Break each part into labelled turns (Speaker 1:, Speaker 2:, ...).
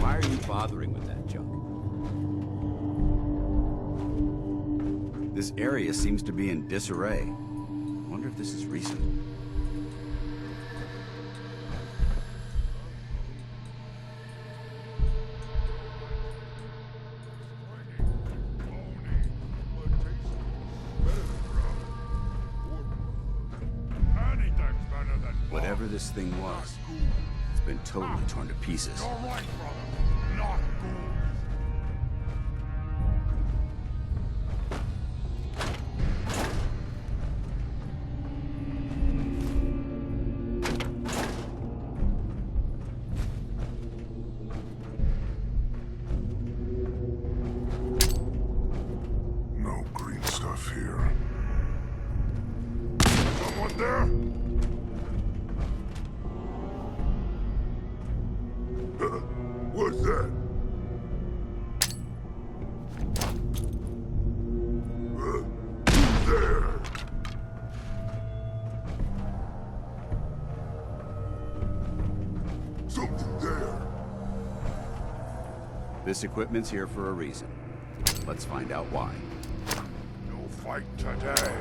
Speaker 1: Why are you bothering with that junk? This area seems to be in disarray. Wonder if this is recent. Whatever this thing was, it's been totally torn to pieces.
Speaker 2: You're right, brother. Not good.
Speaker 3: No green stuff here.
Speaker 2: Someone there?
Speaker 3: What's that? Who's there? Something there.
Speaker 1: This equipment's here for a reason. Let's find out why.
Speaker 2: No fight today.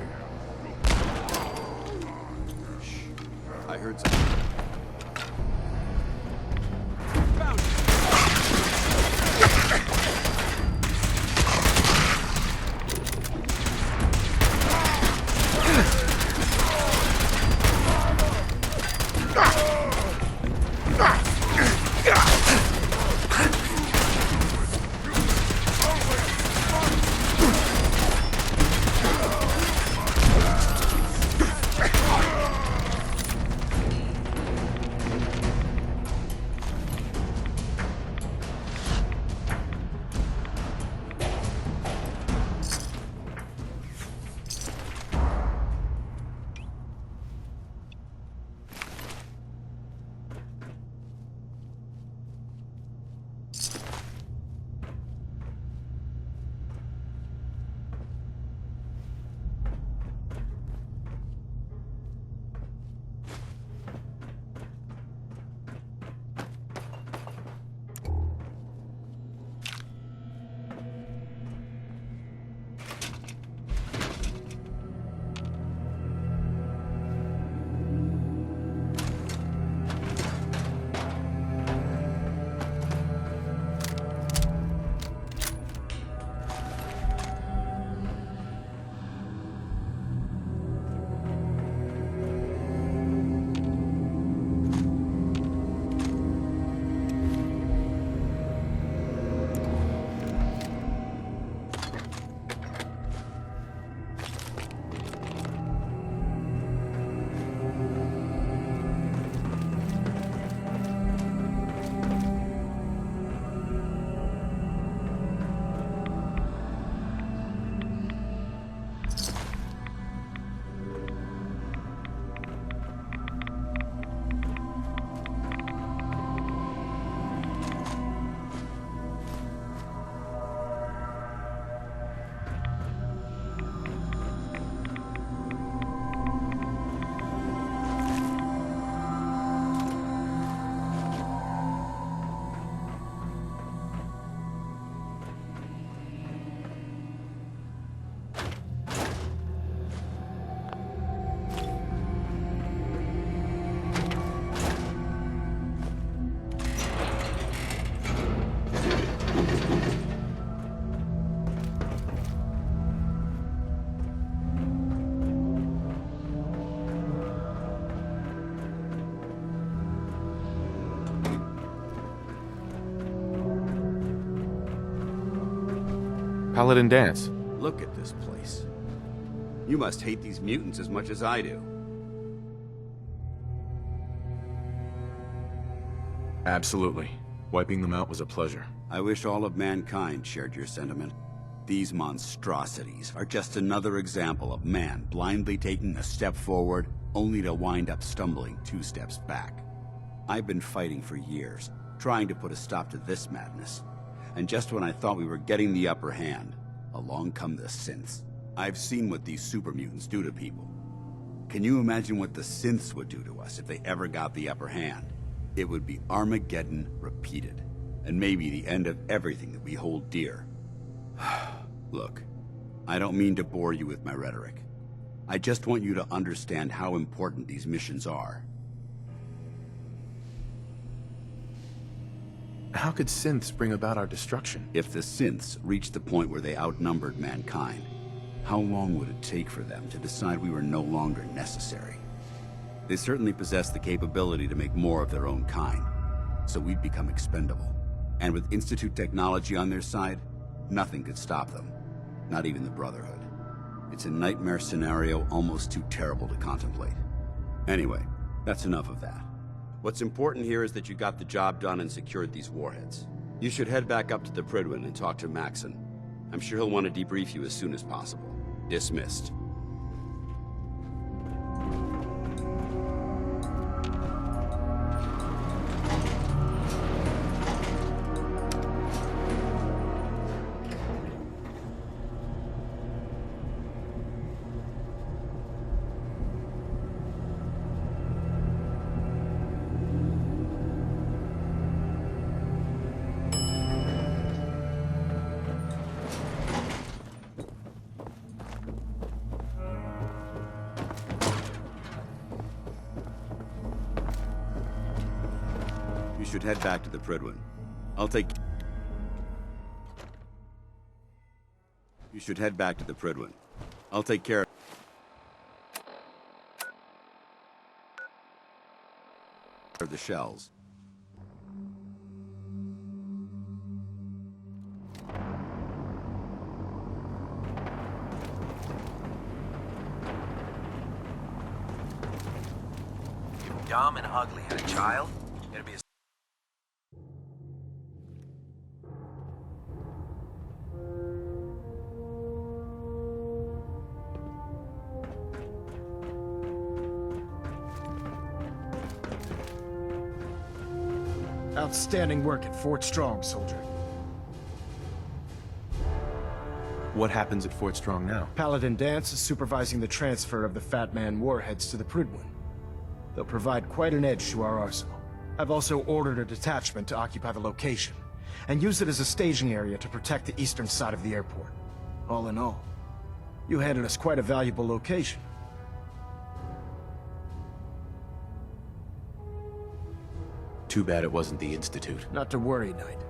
Speaker 1: I heard something.
Speaker 4: Paladin dance.
Speaker 1: Look at this place. You must hate these mutants as much as I do.
Speaker 4: Absolutely. Wiping them out was a pleasure.
Speaker 1: I wish all of mankind shared your sentiment. These monstrosities are just another example of man blindly taking a step forward, only to wind up stumbling 2 steps back. I've been fighting for years, trying to put a stop to this madness. And just when I thought we were getting the upper hand, along come the synths. I've seen what these super mutants do to people. Can you imagine what the synths would do to us if they ever got the upper hand? It would be Armageddon repeated. and maybe the end of everything that we hold dear. Look, I don't mean to bore you with my rhetoric. I just want you to understand how important these missions are.
Speaker 4: How could synths bring about our destruction?
Speaker 1: If the synths reached the point where they outnumbered mankind, how long would it take for them to decide we were no longer necessary? They certainly possess the capability to make more of their own kind, so we'd become expendable. And with Institute technology on their side, nothing could stop them, not even the Brotherhood. It's a nightmare scenario almost too terrible to contemplate. Anyway, that's enough of that. What's important here is that you got the job done and secured these warheads. You should head back up to the Prydwen and talk to Maxon. I'm sure he'll want to debrief you as soon as possible. Dismissed. You should head back to the Prydwen. You should head back to the Prydwen. I'll take care of the shells.
Speaker 5: If Dumb and Ugly had a child, it'd be a...
Speaker 6: Outstanding work at Fort Strong, soldier.
Speaker 4: What happens at Fort Strong now?
Speaker 6: Paladin Danse is supervising the transfer of the Fat Man warheads to the Prydwen. They'll provide quite an edge to our arsenal. I've also ordered a detachment to occupy the location, and use it as a staging area to protect the eastern side of the airport. All in all, you handed us quite a valuable location.
Speaker 4: Too bad it wasn't the Institute.
Speaker 6: Not to worry, Knight.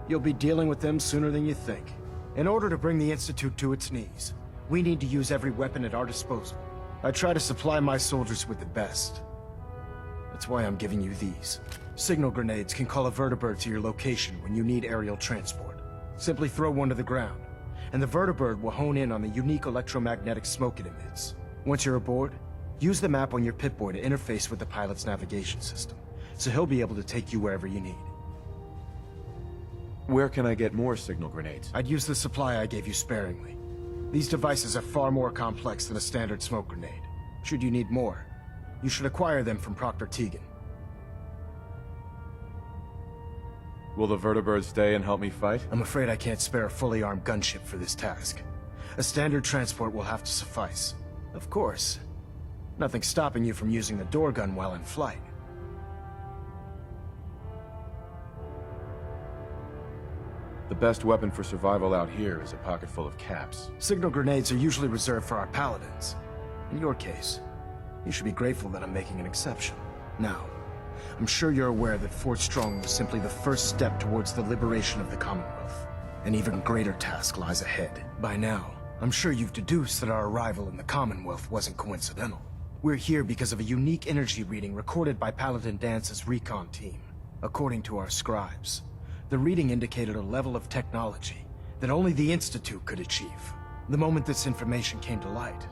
Speaker 6: You'll be dealing with them sooner than you think. In order to bring the Institute to its knees, we need to use every weapon at our disposal. I try to supply my soldiers with the best. That's why I'm giving you these. Signal grenades can call a vertibird to your location when you need aerial transport. Simply throw one to the ground, and the vertibird will hone in on the unique electromagnetic smoke it emits. Once you're aboard, use the map on your Pip-Boy to interface with the pilot's navigation system, so he'll be able to take you wherever you need.
Speaker 4: Where can I get more signal grenades?
Speaker 6: I'd use the supply I gave you sparingly. These devices are far more complex than a standard smoke grenade. Should you need more, you should acquire them from Proctor Tegan.
Speaker 4: Will the vertibird stay and help me fight?
Speaker 6: I'm afraid I can't spare a fully armed gunship for this task. A standard transport will have to suffice. Of course, nothing stopping you from using the door gun while in flight.
Speaker 4: The best weapon for survival out here is a pocket full of caps.
Speaker 6: Signal grenades are usually reserved for our paladins. In your case, you should be grateful that I'm making an exception. Now, I'm sure you're aware that Fort Strong was simply the first step towards the liberation of the Commonwealth. An even greater task lies ahead. By now, I'm sure you've deduced that our arrival in the Commonwealth wasn't coincidental. We're here because of a unique energy reading recorded by Paladin Dance's recon team. According to our scribes, the reading indicated a level of technology that only the Institute could achieve. The moment this information came to light,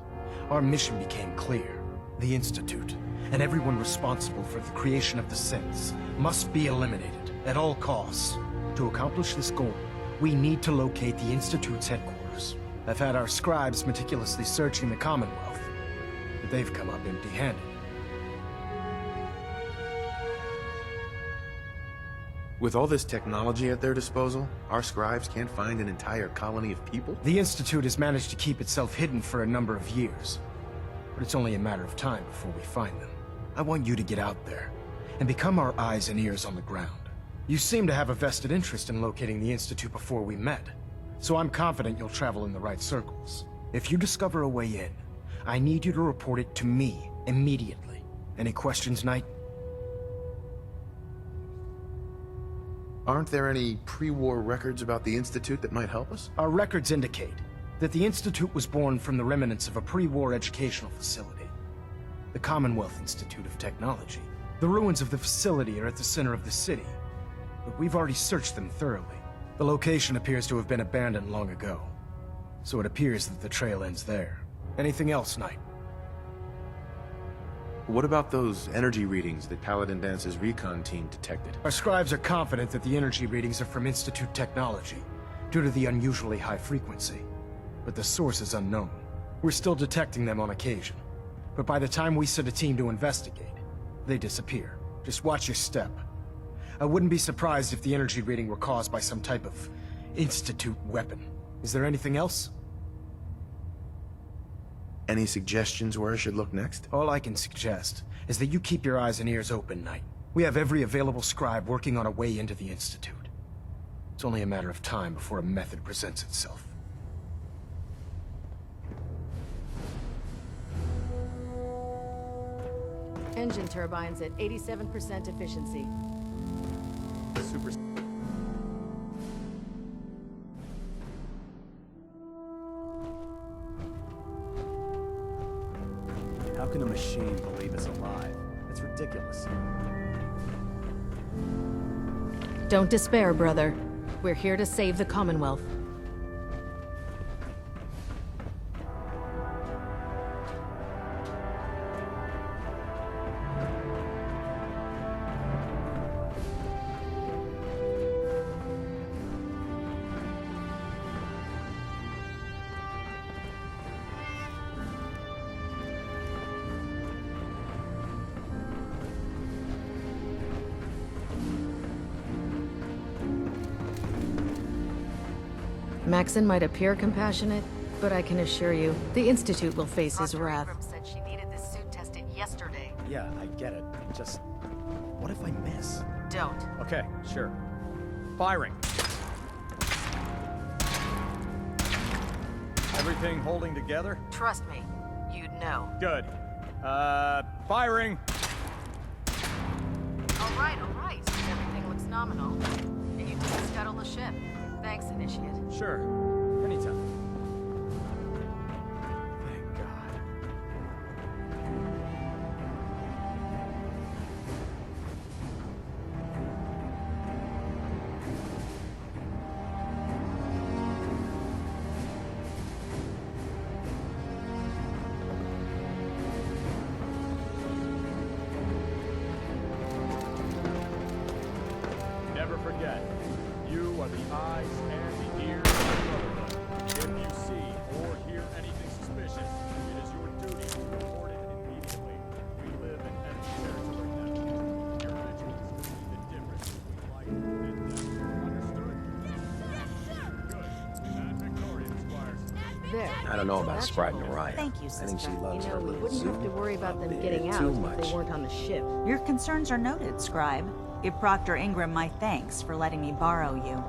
Speaker 6: our mission became clear. The Institute, and everyone responsible for the creation of the synths, must be eliminated at all costs. To accomplish this goal, we need to locate the Institute's headquarters. I've had our scribes meticulously searching the Commonwealth, but they've come up empty-handed.
Speaker 4: With all this technology at their disposal, our scribes can't find an entire colony of people?
Speaker 6: The Institute has managed to keep itself hidden for a number of years, but it's only a matter of time before we find them. I want you to get out there and become our eyes and ears on the ground. You seem to have a vested interest in locating the Institute before we met, so I'm confident you'll travel in the right circles. If you discover a way in, I need you to report it to me immediately. Any questions, Knight?
Speaker 4: Aren't there any pre-war records about the Institute that might help us?
Speaker 6: Our records indicate that the Institute was born from the remnants of a pre-war educational facility, the Commonwealth Institute of Technology. The ruins of the facility are at the center of the city, but we've already searched them thoroughly. The location appears to have been abandoned long ago, so it appears that the trail ends there. Anything else, Knight?
Speaker 4: What about those energy readings that Paladin Dance's recon team detected?
Speaker 6: Our scribes are confident that the energy readings are from Institute technology, due to the unusually high frequency. But the source is unknown. We're still detecting them on occasion, but by the time we send a team to investigate, they disappear. Just watch your step. I wouldn't be surprised if the energy reading were caused by some type of Institute weapon. Is there anything else?
Speaker 4: Any suggestions where I should look next?
Speaker 6: All I can suggest is that you keep your eyes and ears open, Knight. We have every available scribe working on a way into the Institute. It's only a matter of time before a method presents itself.
Speaker 7: Engine turbines at 87% efficiency.
Speaker 4: Super.
Speaker 8: How can a machine believe it's alive? That's ridiculous.
Speaker 7: Don't despair, brother. We're here to save the Commonwealth. Maxon might appear compassionate, but I can assure you, the Institute will face his wrath. Dr. Abrams said she needed this suit tested yesterday.
Speaker 8: Yeah, I get it. Just, what if I miss?
Speaker 7: Don't.
Speaker 8: Okay, sure. Firing. Everything holding together?
Speaker 7: Trust me, you'd know.
Speaker 8: Good. Firing!
Speaker 7: All right. Everything looks nominal. And you didn't scuttle the ship. Thanks, Initiate.
Speaker 8: Sure. Anytime. Thank God. Never forget, you are the eyes and the ears of the Brotherhood. If you see or hear anything suspicious, it is your duty to report it immediately. We live in enemy territory now. Your vigilance will be the difference between life and death. Understood? Yes, good. And Victoria, Squires.
Speaker 7: There.
Speaker 9: I don't know about Sprite and Mariah.
Speaker 10: Thank you,
Speaker 9: I
Speaker 10: sister.
Speaker 9: think she loves
Speaker 7: You know,
Speaker 9: her
Speaker 7: we
Speaker 9: little
Speaker 7: wouldn't have
Speaker 9: zoo
Speaker 7: to worry about them
Speaker 9: up
Speaker 7: getting
Speaker 9: there
Speaker 7: out
Speaker 9: too
Speaker 7: if
Speaker 9: much.
Speaker 7: they weren't on the ship.
Speaker 10: Your concerns are noted, Scribe. Give Proctor Ingram my thanks for letting me borrow you.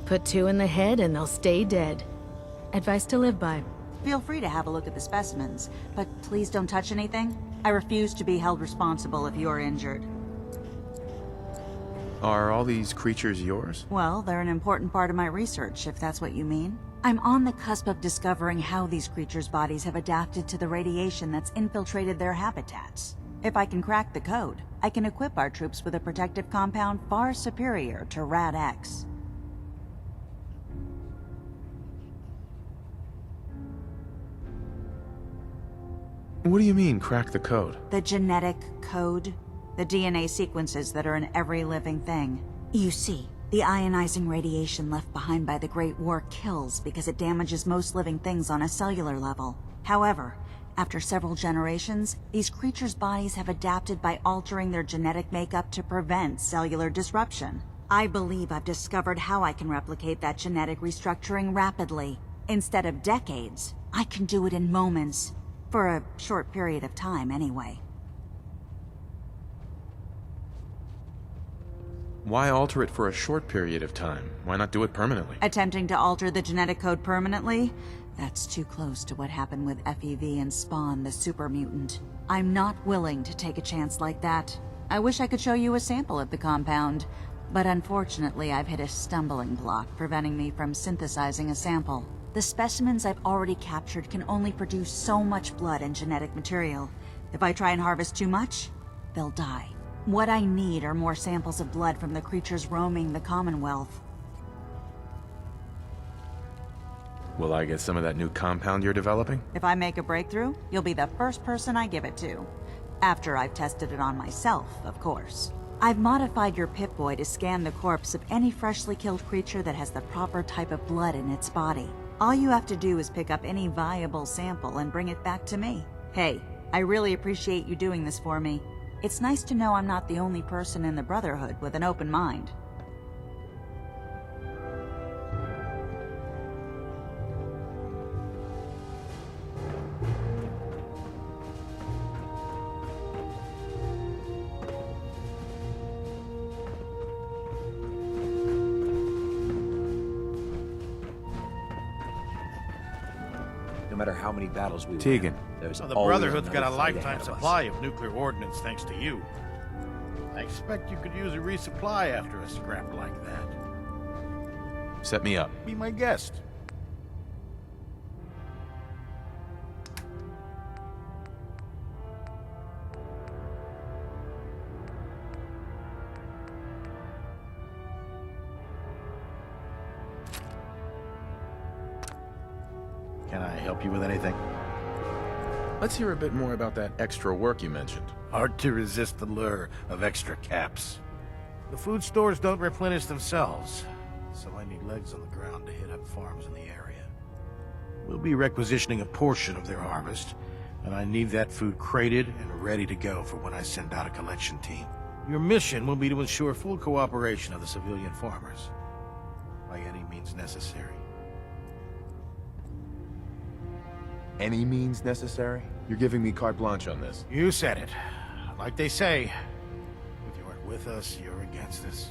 Speaker 7: Put two in the head and they'll stay dead. Advice to live by.
Speaker 10: Feel free to have a look at the specimens, but please don't touch anything. I refuse to be held responsible if you're injured.
Speaker 4: Are all these creatures yours?
Speaker 10: Well, they're an important part of my research, if that's what you mean. I'm on the cusp of discovering how these creatures' bodies have adapted to the radiation that's infiltrated their habitats. If I can crack the code, I can equip our troops with a protective compound far superior to Rad-X.
Speaker 4: What do you mean, crack the code?
Speaker 10: The genetic code. The DNA sequences that are in every living thing. You see, the ionizing radiation left behind by the Great War kills because it damages most living things on a cellular level. However, after several generations, these creatures' bodies have adapted by altering their genetic makeup to prevent cellular disruption. I believe I've discovered how I can replicate that genetic restructuring rapidly. Instead of decades, I can do it in moments. For a short period of time, anyway.
Speaker 4: Why alter it for a short period of time? Why not do it permanently?
Speaker 10: Attempting to alter the genetic code permanently? That's too close to what happened with FEV and Spawn, the super mutant. I'm not willing to take a chance like that. I wish I could show you a sample of the compound, but unfortunately I've hit a stumbling block preventing me from synthesizing a sample. The specimens I've already captured can only produce so much blood and genetic material. If I try and harvest too much, they'll die. What I need are more samples of blood from the creatures roaming the Commonwealth.
Speaker 4: Will I get some of that new compound you're developing?
Speaker 10: If I make a breakthrough, you'll be the first person I give it to. After I've tested it on myself, of course. I've modified your Pip-Boy to scan the corpse of any freshly killed creature that has the proper type of blood in its body. All you have to do is pick up any viable sample and bring it back to me. Hey, I really appreciate you doing this for me. It's nice to know I'm not the only person in the Brotherhood with an open mind.
Speaker 9: No matter how many battles we
Speaker 4: Tegan.
Speaker 9: win, there's
Speaker 11: Well, the
Speaker 9: always
Speaker 11: Brotherhood's got a
Speaker 9: another fight
Speaker 11: lifetime
Speaker 9: ahead of us.
Speaker 11: supply of nuclear ordnance thanks to you. I expect you could use a resupply after a scrap like that.
Speaker 4: Set me up.
Speaker 11: Be my guest. Can I help you with anything?
Speaker 4: Let's hear a bit more about that extra work you mentioned.
Speaker 11: Hard to resist the lure of extra caps. The food stores don't replenish themselves, so I need legs on the ground to hit up farms in the area. We'll be requisitioning a portion of their harvest, and I need that food crated and ready to go for when I send out a collection team. Your mission will be to ensure full cooperation of the civilian farmers, by any means necessary.
Speaker 4: Any means necessary? You're giving me carte blanche on this.
Speaker 11: You said it. Like they say, if you aren't with us, you're against us.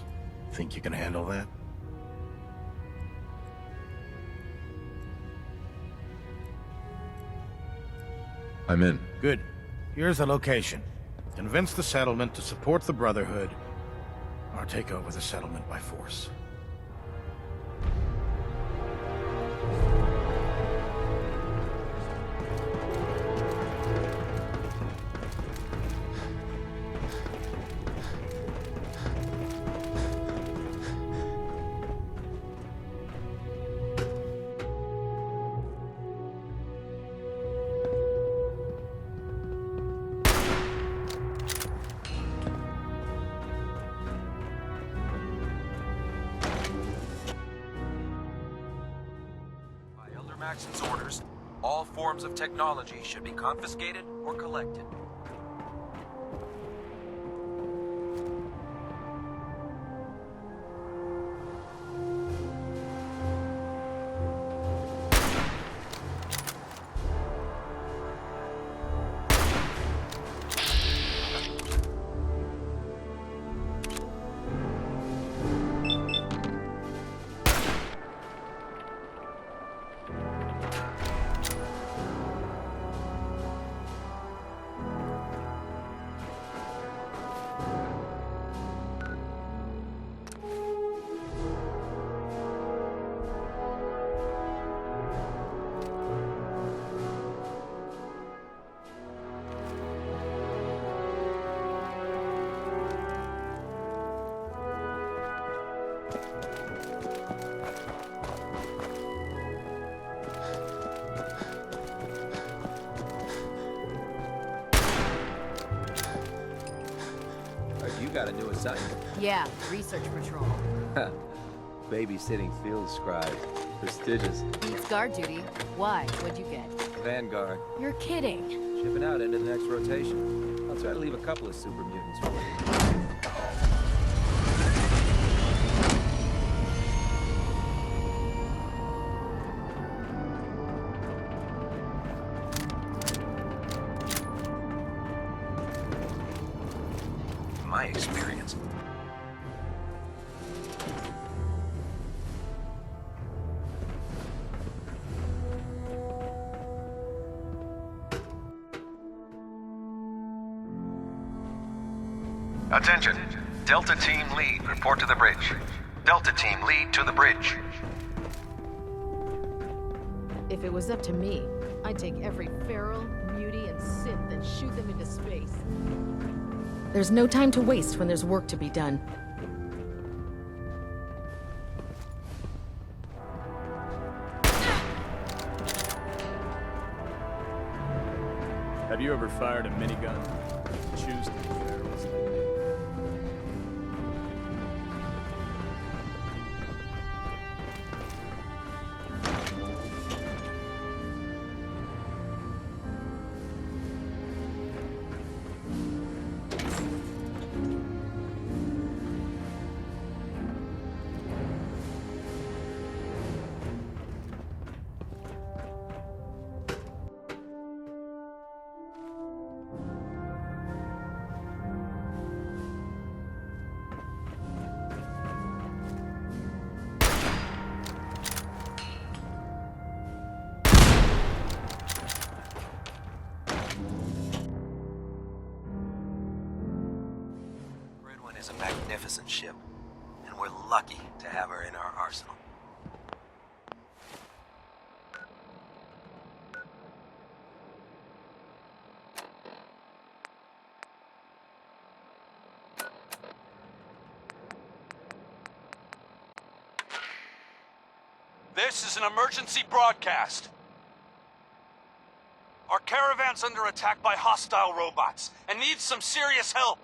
Speaker 11: Think you can handle that?
Speaker 4: I'm in.
Speaker 11: Good. Here's the location. Convince the settlement to support the Brotherhood, or take over the settlement by force.
Speaker 5: Maxon's orders, all forms of technology should be confiscated or collected.
Speaker 9: You got a new assignment.
Speaker 7: Yeah, research patrol.
Speaker 9: Babysitting field scribe. Prestigious.
Speaker 7: Beats guard duty. Why? What'd you get?
Speaker 9: Vanguard.
Speaker 7: You're kidding.
Speaker 9: Shipping out into the next rotation. I'll try to leave a couple of super mutants for you.
Speaker 5: My experience. Attention. Delta Team Lead, report to the bridge. Delta Team Lead to the bridge.
Speaker 7: If it was up to me, I'd take every feral, mutie, and synth and shoot them into space. There's no time to waste when there's work to be done.
Speaker 8: Have you ever fired a minigun? Choose to be careless like me.
Speaker 5: Is a magnificent ship, and we're lucky to have her in our arsenal.
Speaker 12: This is an emergency broadcast. Our caravan's under attack by hostile robots and needs some serious help.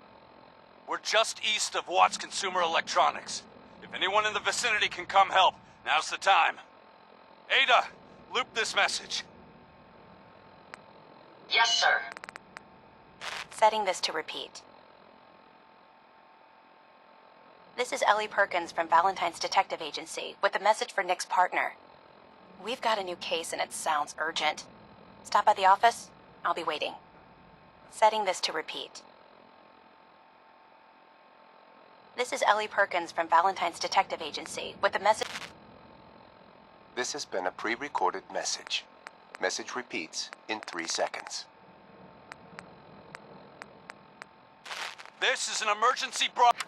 Speaker 12: We're just east of Watts Consumer Electronics. If anyone in the vicinity can come help, now's the time. Ada, loop this message.
Speaker 13: Yes, sir. Setting this to repeat. This is Ellie Perkins from Valentine's Detective Agency with a message for Nick's partner. We've got a new case and it sounds urgent. Stop by the office? I'll be waiting. Setting this to repeat. This is Ellie Perkins from Valentine's Detective Agency with a message...
Speaker 14: This has been a pre-recorded message. Message repeats in 3 seconds.
Speaker 12: This is an emergency broadcast.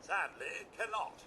Speaker 2: sadly cannot.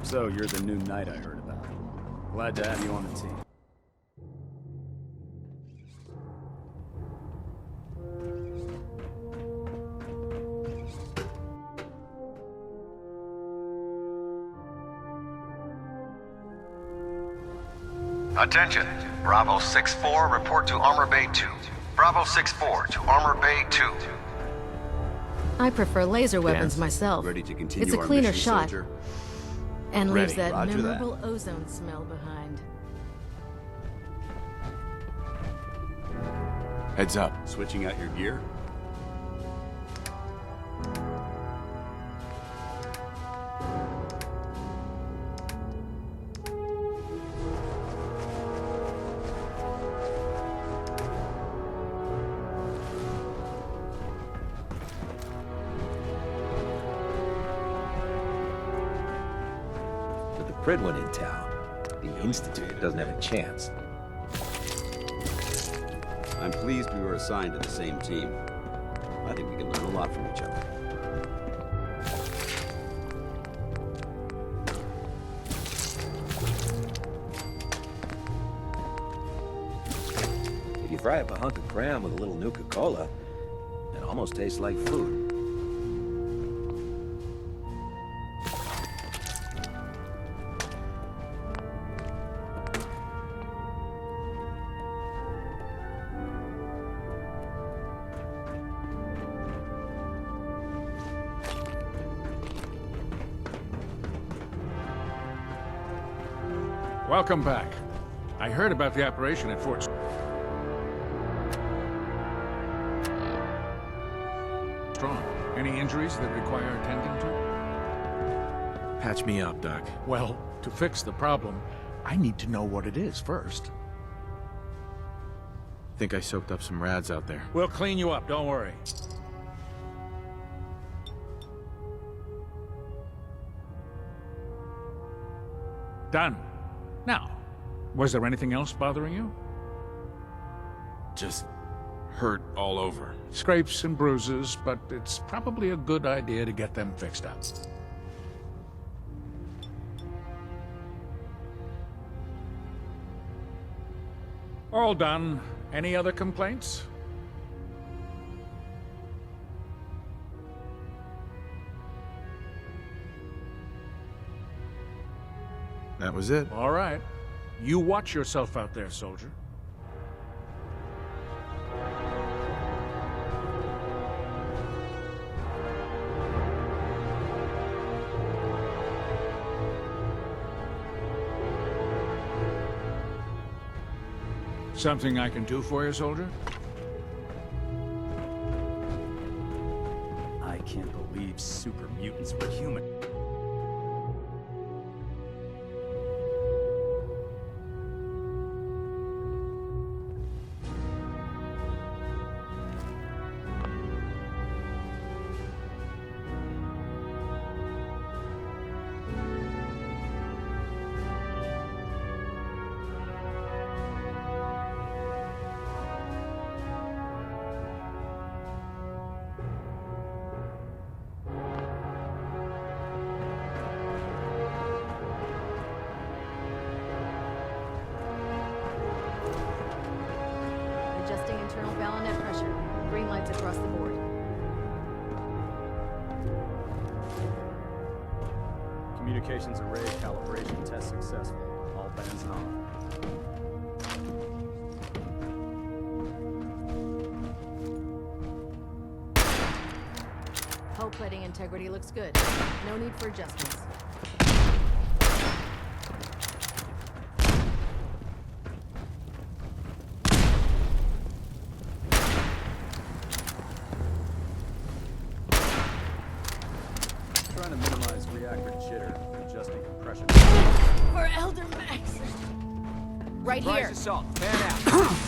Speaker 15: So, you're the new knight I heard about. Glad to have you on the team.
Speaker 16: Attention. Bravo 6-4, report to Armor Bay 2. Bravo 6-4 to Armor Bay 2.
Speaker 7: I prefer laser weapons myself.
Speaker 1: Ready to continue
Speaker 7: It's a
Speaker 1: our
Speaker 7: cleaner
Speaker 1: mission,
Speaker 7: shot.
Speaker 1: soldier?
Speaker 7: And leaves
Speaker 1: Ready.
Speaker 7: that
Speaker 1: Roger that.
Speaker 7: memorable ozone smell behind.
Speaker 4: Heads up.
Speaker 1: Switching out your gear?
Speaker 9: With the Pridwin in town, the Institute doesn't have a chance.
Speaker 1: I'm pleased we were assigned to the same team. I think we can learn a lot from each other.
Speaker 9: If you fry up a hunk of graham with a little Nuka-Cola, it almost tastes like food.
Speaker 8: Welcome back. I heard about the operation at Fort Strong. Any injuries that require attending to?
Speaker 4: Patch me up, Doc.
Speaker 8: Well, to fix the problem, I need to know what it is first.
Speaker 4: Think I soaked up some rads out there.
Speaker 8: We'll clean you up, don't worry. Done. Now, was there anything else bothering you?
Speaker 4: Just hurt all over.
Speaker 8: Scrapes and bruises, but it's probably a good idea to get them fixed up. All done. Any other complaints?
Speaker 4: That was it.
Speaker 8: All right. You watch yourself out there, soldier. Something I can do for you, soldier?
Speaker 15: super mutants were human.
Speaker 7: Adjusting internal bayonet pressure. Green lights across the board.
Speaker 15: Communications array calibration test successful. All bands on.
Speaker 7: Hull plating integrity looks good. No need for adjustments.
Speaker 15: Trying to minimize reactor jitter. Adjusting compression.
Speaker 7: For Elder Max! Right here.
Speaker 9: Assault. Man out.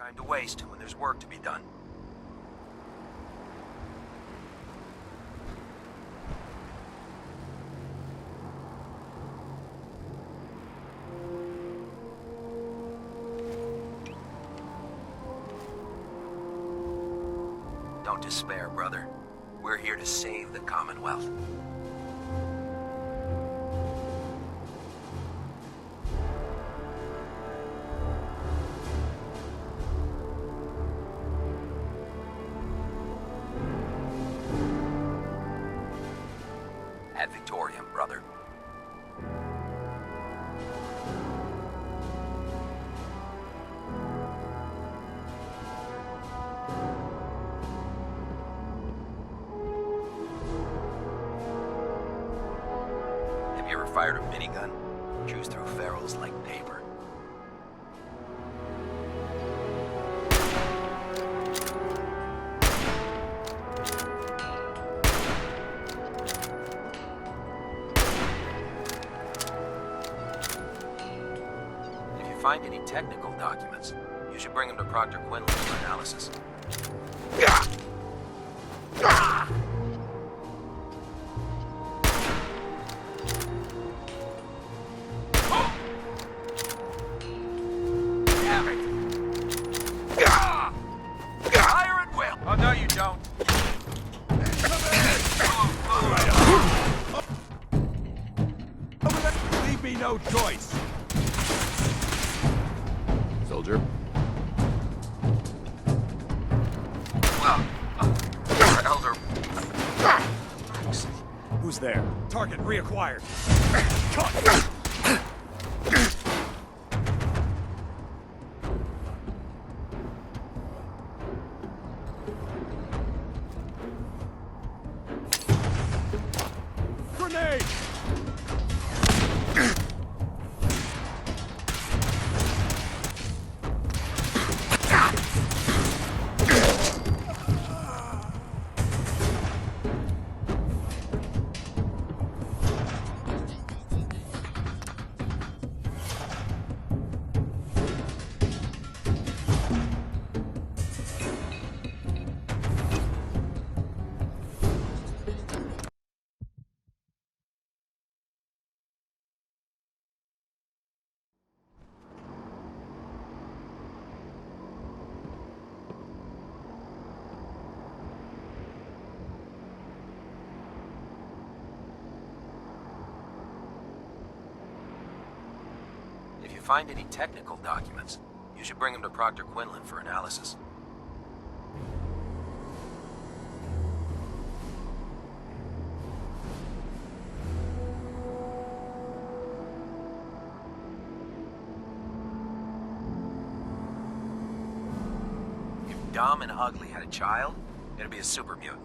Speaker 5: time to waste when there's work to be done. Don't despair, brother. We're here to save the Commonwealth. Ad Victoriam, brother. Have you ever fired a minigun? Chews through ferals like paper. If you find any technical documents, you should bring them to Proctor Quinlan for analysis. Fire at will! Oh, no, you don't.
Speaker 12: Leave me no choice.
Speaker 4: Soldier.
Speaker 5: Elder.
Speaker 8: Who's there?
Speaker 12: Target reacquired.
Speaker 8: Grenade!
Speaker 5: If you find any technical documents, you should bring them to Proctor Quinlan for analysis. If Dumb and Ugly had a child, it'd be a super mutant.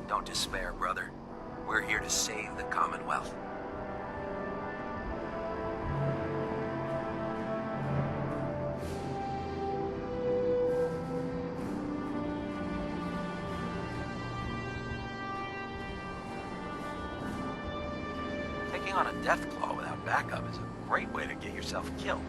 Speaker 5: Don't despair, brother. We're here to save the Commonwealth. Taking on a death claw without backup is a great way to get yourself killed.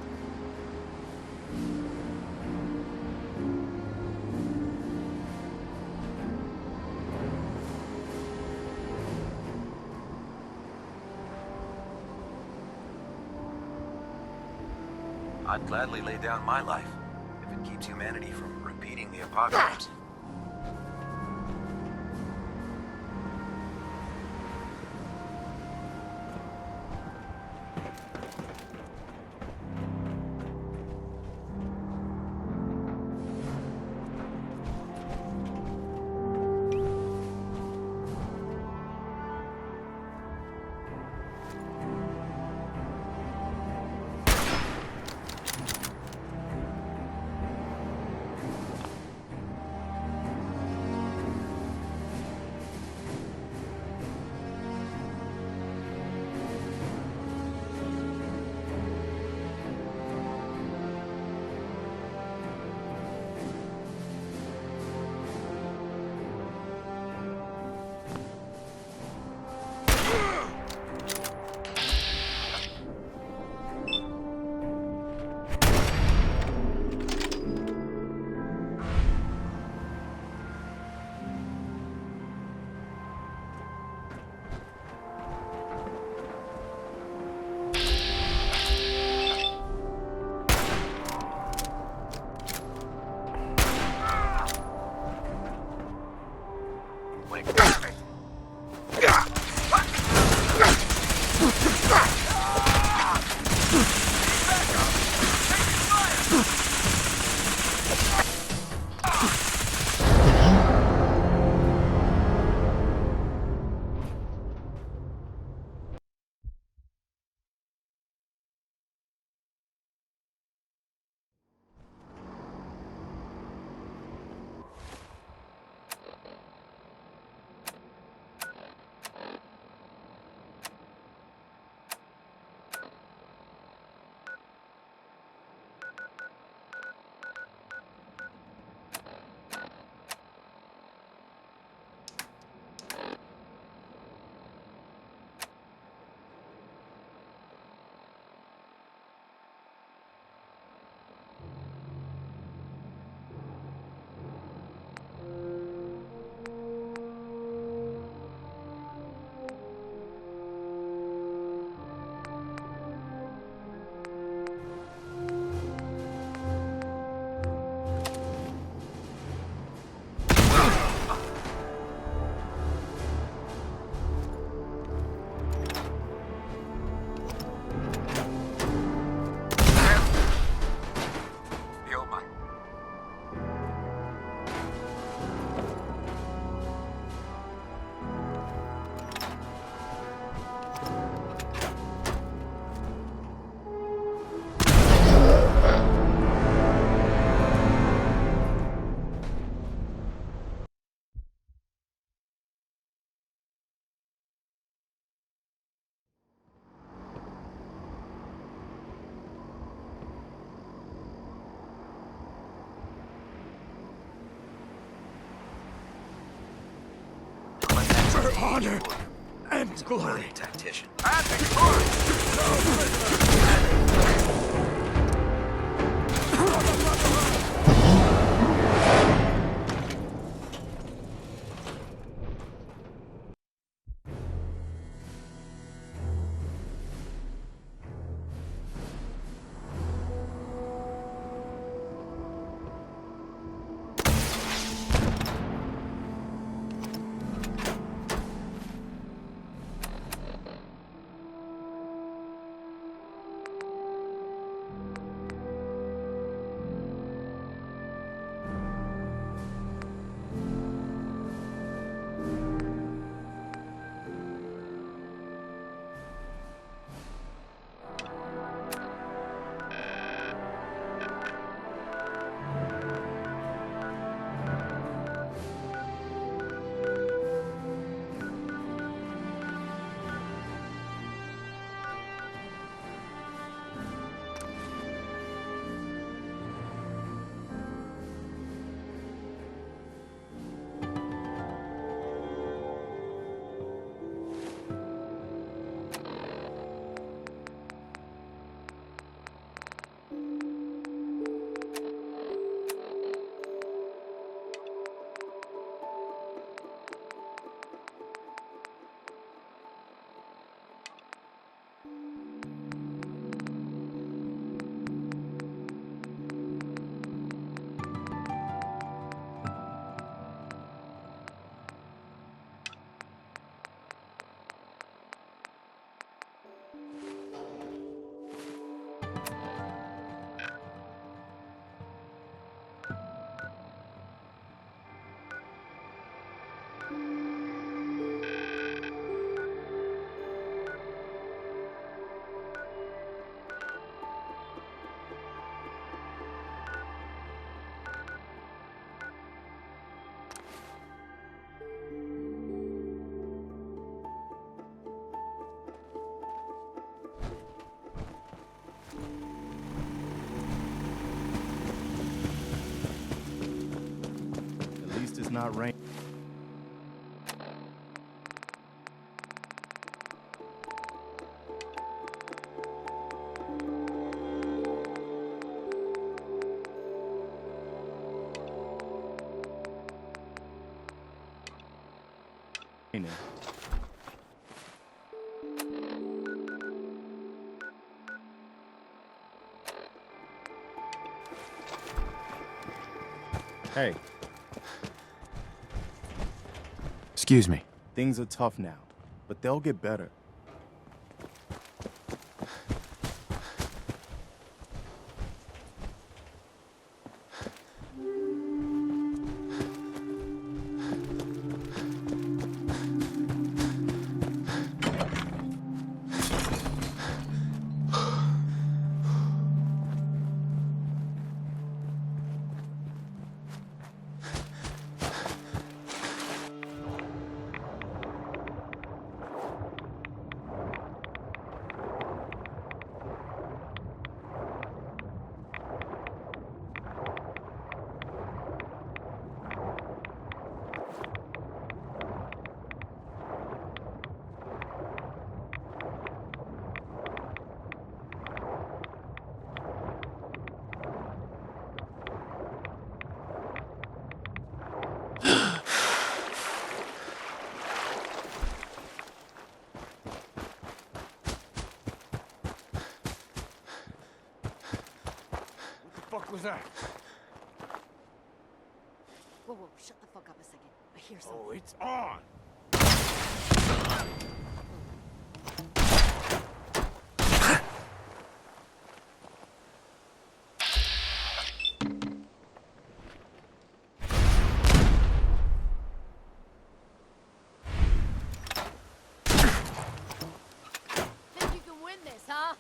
Speaker 5: I'd gladly lay down my life if it keeps humanity from repeating the apocalypse.
Speaker 16: when it...
Speaker 2: For honor and glory.
Speaker 5: Tactician.
Speaker 6: Not rain. Hey. Excuse me. Things are tough now, but they'll get better.
Speaker 2: What was that?
Speaker 17: Whoa, shut the fuck up a second. I hear something.
Speaker 2: Oh, it's on!
Speaker 17: Think you can win this, huh?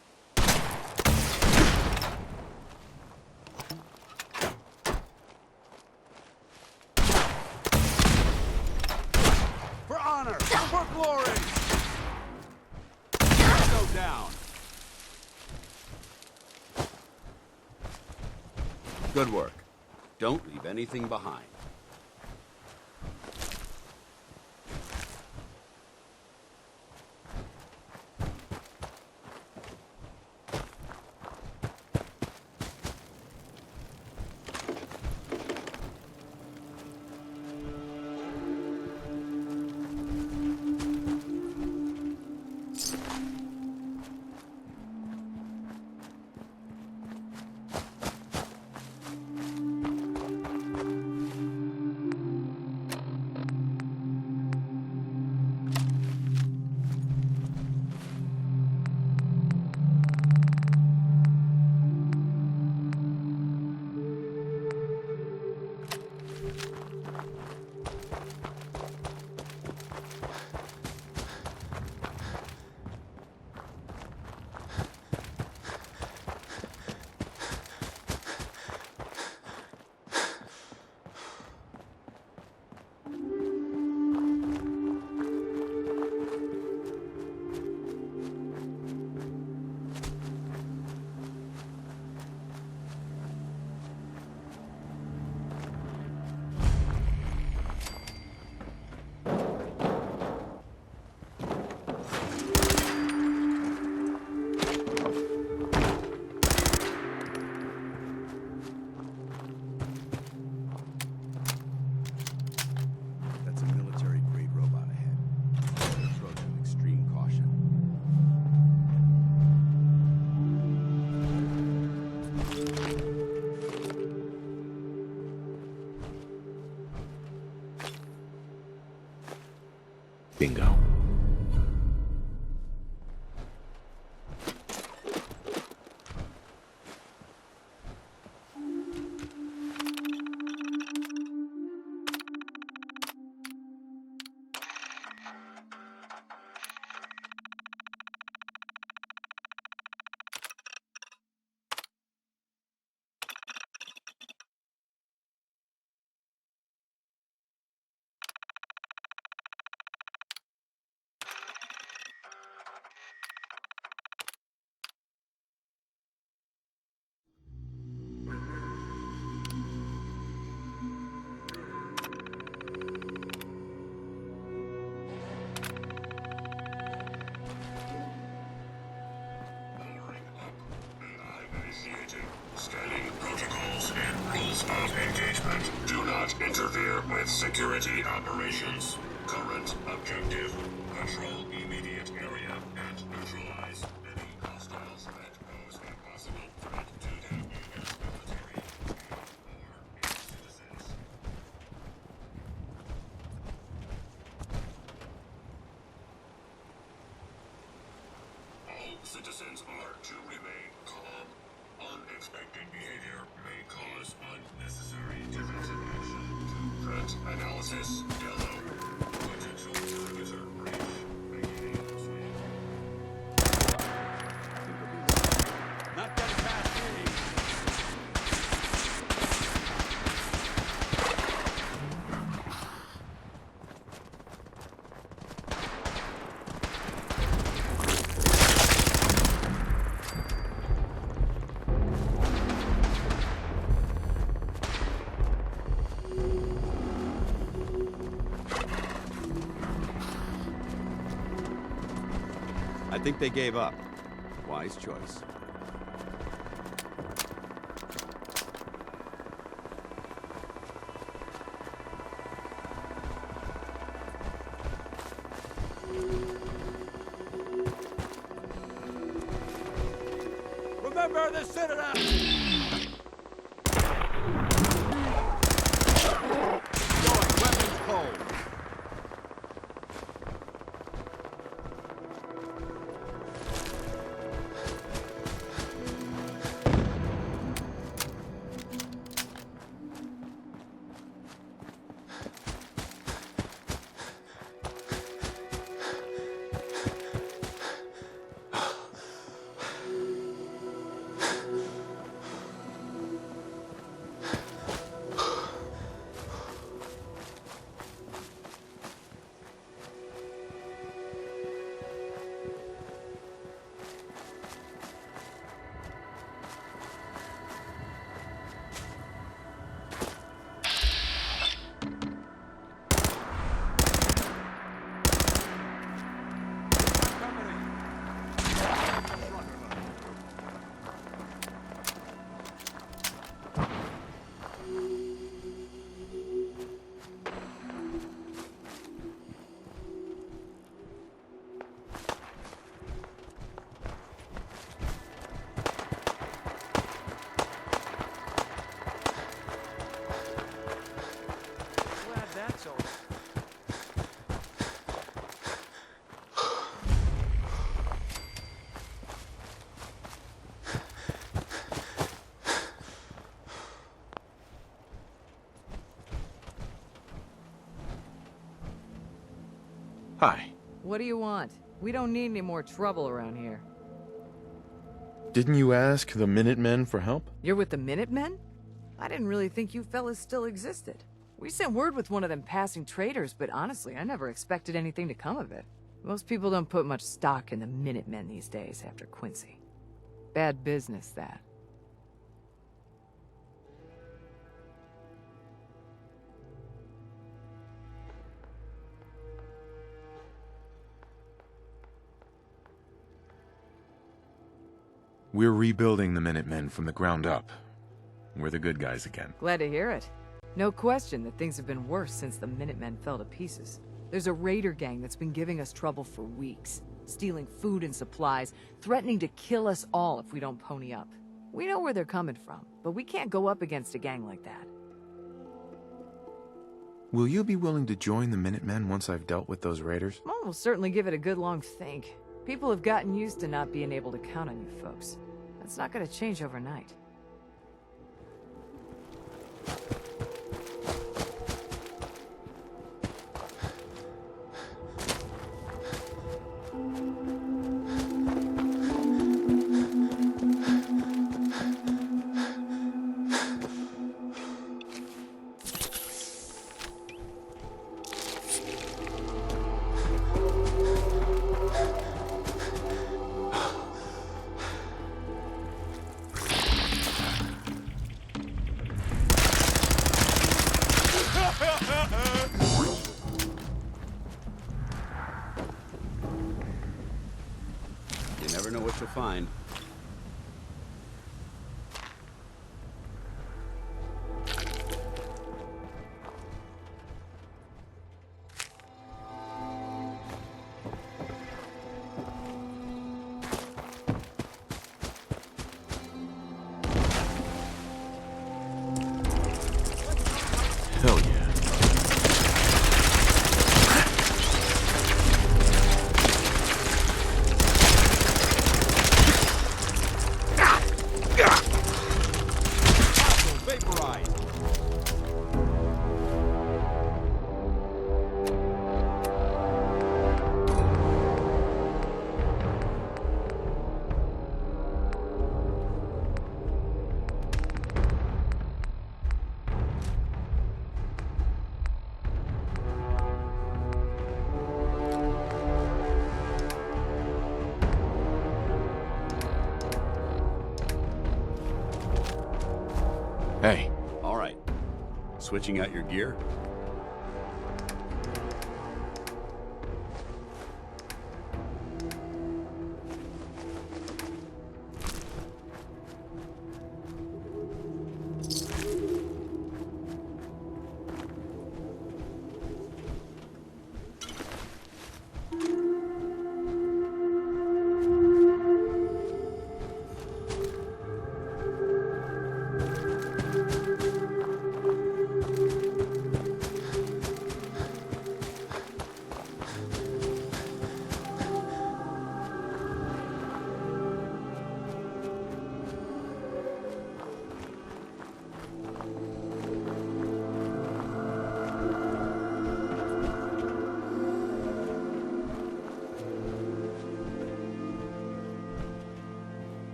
Speaker 1: For honor! For glory! Go down. Good work. Don't leave anything behind. That's a military-grade robot ahead. Approach with extreme caution.
Speaker 4: Bingo.
Speaker 3: Scanning protocols and rules of engagement. Do not interfere with security operations. Current objective: control immediate area and neutralize any hostiles that pose a possible threat to the U.S. military or its citizens. citizens are to remain calm. Unexpected behavior may cause unnecessary defensive action. To threat analysis, yellow. Potential perimeter breach. Making a swing.
Speaker 12: Not getting past me.
Speaker 1: I think they gave up. Wise choice.
Speaker 12: Remember the Citadel! Going weapons cold.
Speaker 4: Hi.
Speaker 18: What do you want? We don't need any more trouble around here.
Speaker 4: Didn't you ask the Minutemen for help?
Speaker 18: You're with the Minutemen? I didn't really think you fellas still existed. We sent word with one of them passing traders, but honestly, I never expected anything to come of it. Most people don't put much stock in the Minutemen these days after Quincy. Bad business, that.
Speaker 4: We're rebuilding the Minutemen from the ground up. We're the good guys again.
Speaker 18: Glad to hear it. No question that things have been worse since the Minutemen fell to pieces. There's a raider gang that's been giving us trouble for weeks, stealing food and supplies, threatening to kill us all if we don't pony up. We know where they're coming from, but we can't go up against a gang like that.
Speaker 4: Will you be willing to join the Minutemen once I've dealt with those raiders?
Speaker 18: Well, we'll certainly give it a good long think. People have gotten used to not being able to count on you folks. That's not gonna change overnight.
Speaker 1: You never know what you'll find.
Speaker 4: Hell yeah.
Speaker 1: Switching out your gear?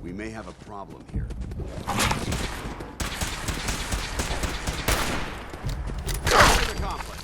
Speaker 1: We may have a problem here. Mission accomplished.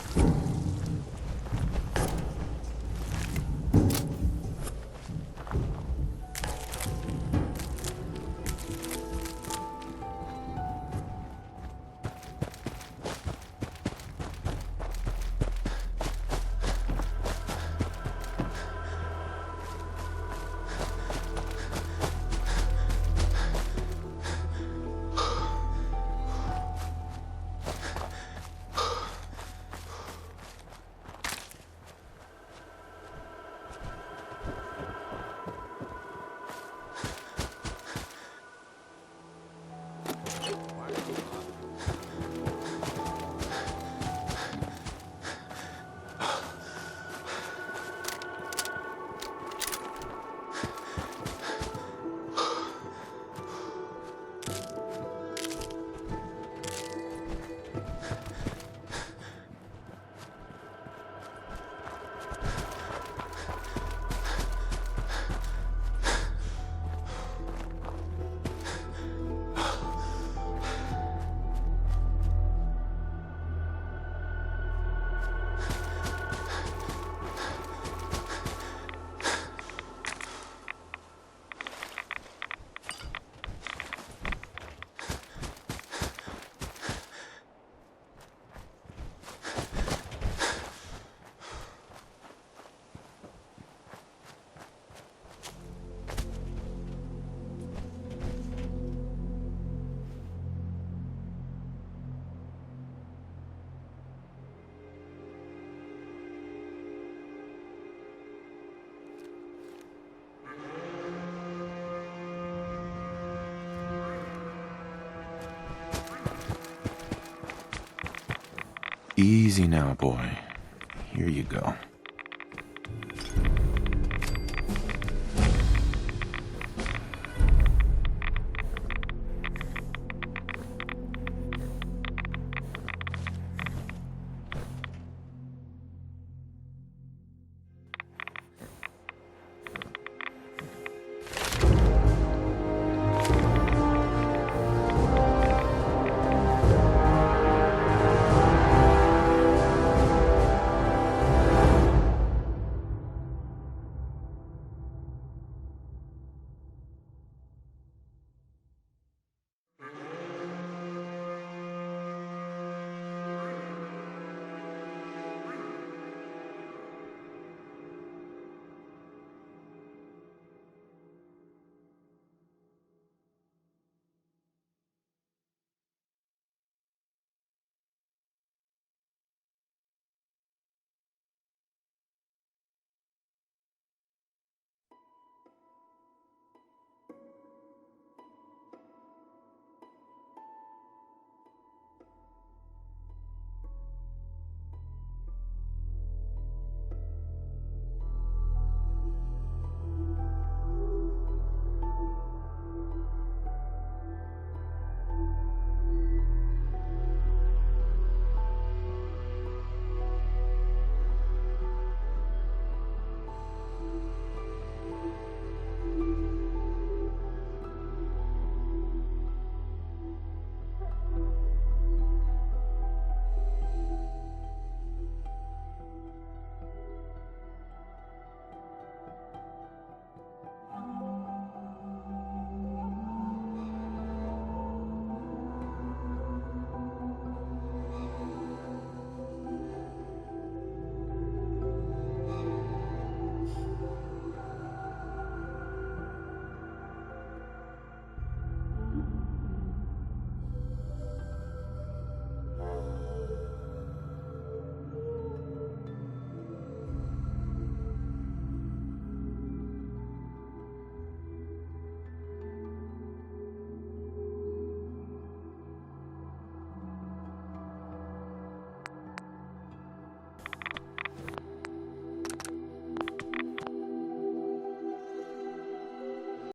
Speaker 5: Easy now, boy. Here you go.